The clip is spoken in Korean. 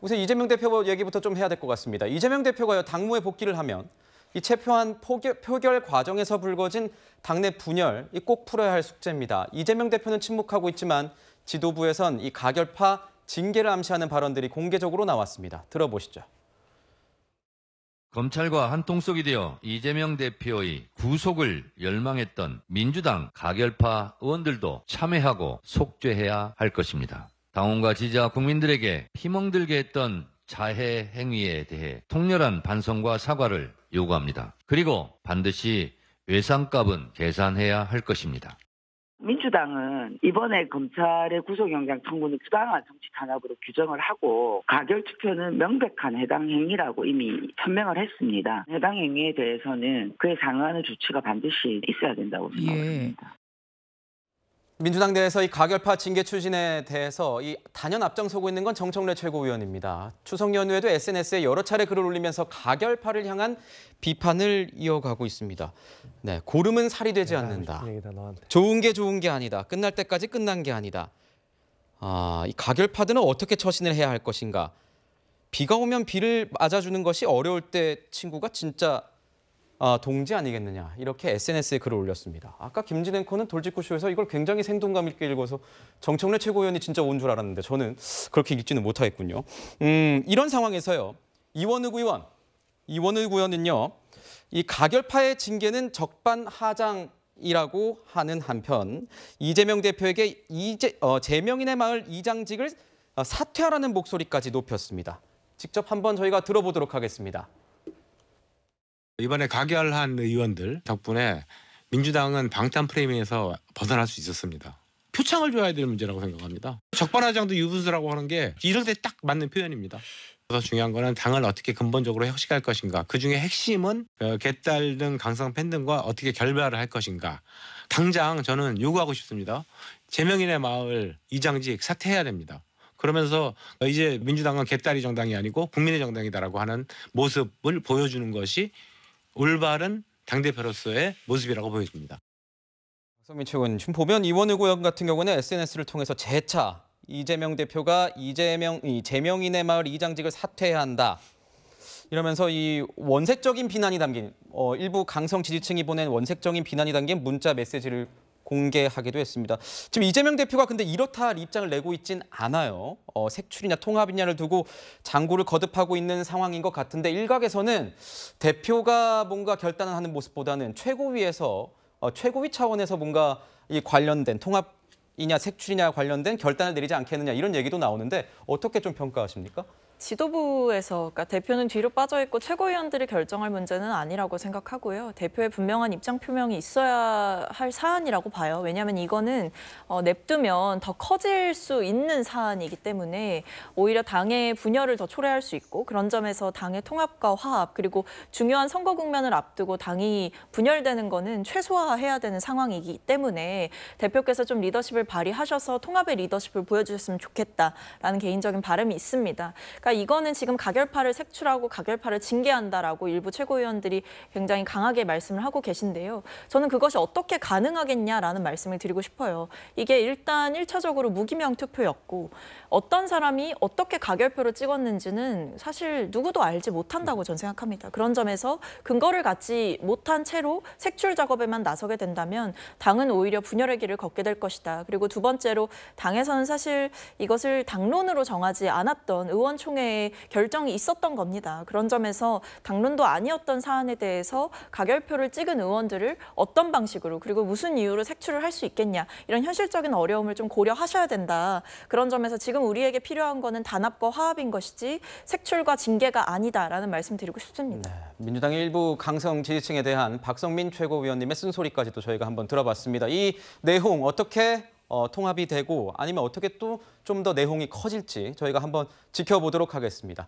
우선 이재명 대표 얘기부터 좀 해야 될 것 같습니다. 이재명 대표가요, 당무에 복귀를 하면 이 체포한 표결 과정에서 불거진 당내 분열, 꼭 풀어야 할 숙제입니다. 이재명 대표는 침묵하고 있지만 지도부에선 이 가결파 징계를 암시하는 발언들이 공개적으로 나왔습니다. 들어보시죠. 검찰과 한통속이 되어 이재명 대표의 구속을 열망했던 민주당 가결파 의원들도 참회하고 속죄해야 할 것입니다. 당원과 지지자 국민들에게 피멍들게 했던 자해 행위에 대해 통렬한 반성과 사과를 요구합니다. 그리고 반드시 외상값은 계산해야 할 것입니다. 민주당은 이번에 검찰의 구속영장 청구는 부당한 정치 탄압으로 규정을 하고 가결 투표는 명백한 해당 행위라고 이미 천명을 했습니다. 해당 행위에 대해서는 그에 상응하는 조치가 반드시 있어야 된다고 생각합니다. 민주당 내에서 이 가결파 징계 추진에 대해서 이 단연 앞장서고 있는 건 정청래 최고위원입니다. 추석 연휴에도 SNS에 여러 차례 글을 올리면서 가결파를 향한 비판을 이어가고 있습니다. 네, 고름은 살이 되지 않는다. 좋은 게 아니다. 끝날 때까지 끝난 게 아니다. 이 가결파들은 어떻게 처신을 해야 할 것인가? 비가 오면 비를 맞아주는 것이 어려울 때 친구가 진짜 동지 아니겠느냐, 이렇게 SNS에 글을 올렸습니다. 아까 김진 앵커는 돌직구쇼에서 이걸 굉장히 생동감 있게 읽어서 정청래 최고위원이 진짜 온 줄 알았는데 저는 그렇게 읽지는 못하겠군요. 이런 상황에서요, 이원욱 의원은요, 이 가결파의 징계는 적반하장이라고 하는 한편 이재명 대표에게 제명인의 마을 이장직을 사퇴하라는 목소리까지 높였습니다. 직접 한번 저희가 들어보도록 하겠습니다. 이번에 가결한 의원들 덕분에 민주당은 방탄 프레임에서 벗어날 수 있었습니다. 표창을 줘야 될 문제라고 생각합니다. 적반하장도 유분수라고 하는 게 이럴 때 딱 맞는 표현입니다. 그래서 중요한 거는 당을 어떻게 근본적으로 형식할 것인가. 그중에 핵심은 개딸 등 강성 팬들과 어떻게 결별을 할 것인가. 당장 저는 요구하고 싶습니다. 제명인의 마을 이장직 사퇴해야 됩니다. 그러면서 이제 민주당은 개딸이 정당이 아니고 국민의 정당이다라고 하는 모습을 보여주는 것이 올바른 당대표로서의 모습이라고 보여집니다. 박성민 최고위원, 지금 보면 이원욱 의원 같은 경우는 SNS를 통해서 재차 이재명 대표가 제명인의 마을 이장직을 사퇴해야 한다, 이러면서 이 원색적인 비난이 담긴 일부 강성 지지층이 보낸 원색적인 비난이 담긴 문자 메시지를 공개하기도 했습니다. 지금 이재명 대표가 근데 이렇다 할 입장을 내고 있진 않아요. 색출이냐 통합이냐를 두고 장구를 거듭하고 있는 상황인 것 같은데, 일각에서는 대표가 뭔가 결단을 하는 모습보다는 최고위 차원에서 뭔가 이 관련된 통합이냐 색출이냐 관련된 결단을 내리지 않겠느냐, 이런 얘기도 나오는데 어떻게 좀 평가하십니까? 지도부에서, 그러니까 대표는 뒤로 빠져 있고 최고위원들이 결정할 문제는 아니라고 생각하고요. 대표의 분명한 입장 표명이 있어야 할 사안이라고 봐요. 왜냐하면 이거는 냅두면 더 커질 수 있는 사안이기 때문에 오히려 당의 분열을 더 초래할 수 있고, 그런 점에서 당의 통합과 화합, 그리고 중요한 선거 국면을 앞두고 당이 분열되는 거는 최소화해야 되는 상황이기 때문에 대표께서 좀 리더십을 발휘하셔서 통합의 리더십을 보여주셨으면 좋겠다라는 개인적인 바람이 있습니다. 그러니까 이거는 지금 가결파를 색출하고 가결파를 징계한다라고 일부 최고위원들이 굉장히 강하게 말씀을 하고 계신데요. 저는 그것이 어떻게 가능하겠냐라는 말씀을 드리고 싶어요. 이게 일단 1차적으로 무기명 투표였고, 어떤 사람이 어떻게 가결표를 찍었는지는 사실 누구도 알지 못한다고 저는 생각합니다. 그런 점에서 근거를 갖지 못한 채로 색출 작업에만 나서게 된다면 당은 오히려 분열의 길을 걷게 될 것이다. 그리고 두 번째로 당에서는 사실 이것을 당론으로 정하지 않았던 의원총회의 결정이 있었던 겁니다. 그런 점에서 당론도 아니었던 사안에 대해서 가결표를 찍은 의원들을 어떤 방식으로, 그리고 무슨 이유로 색출을 할 수 있겠냐, 이런 현실적인 어려움을 좀 고려하셔야 된다. 그런 점에서 지금 우리에게 필요한 거는 단합과 화합인 것이지 색출과 징계가 아니다라는 말씀 드리고 싶습니다. 네, 민주당의 일부 강성 지지층에 대한 박성민 최고위원님의 쓴소리까지도 저희가 한번 들어봤습니다. 이 내용 어떻게 통합이 되고 아니면 어떻게 또 좀 더 내용이 커질지 저희가 한번 지켜보도록 하겠습니다.